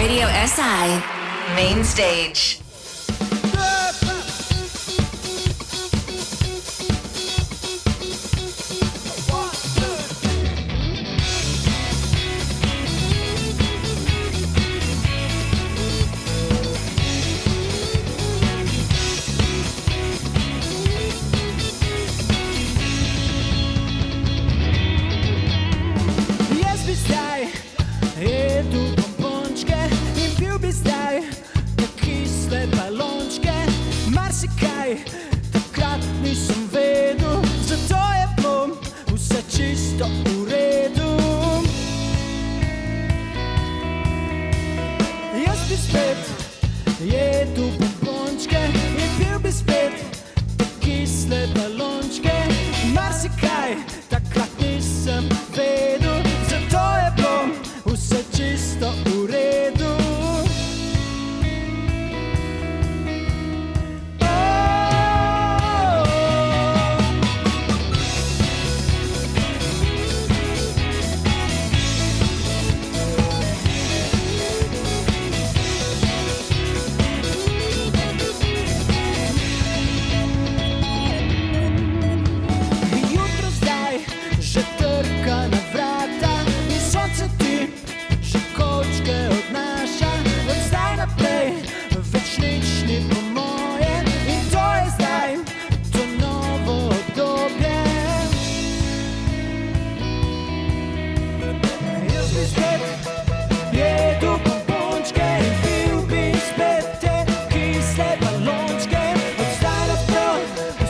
Radio SI Main Stage. Jedu bombončke in pil bi zdaj te kisle balončke. Marsikaj takrat nisem vedel, zato je bilo vse čisto v redu. Jaz bi spet jedu bombončke in pil bi spet te kisle balončke. Marsikaj takrat nisem vedel, zato je bilo vse čisto v redu. Jutro zdaj že trka na vrata in sonce ti kočke odnaša, od zdaj naprej več nič ni po moje in to je zdaj to novo obdobje. Jaz bi spet jedel bombončke in pil bi spet te kisle balončke, od zdaj naprej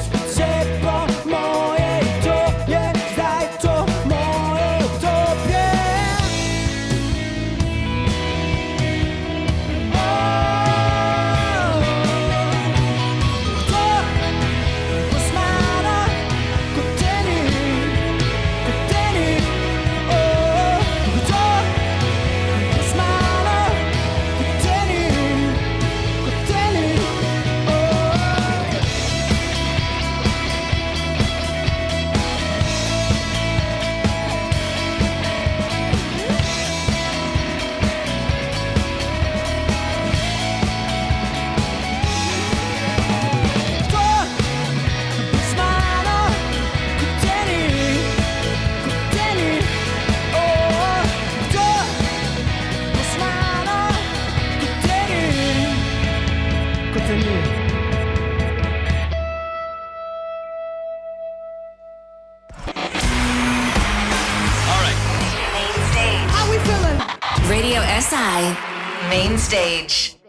spet vse po moje in to je zdaj to moje obdobje. Radio SI Main Stage.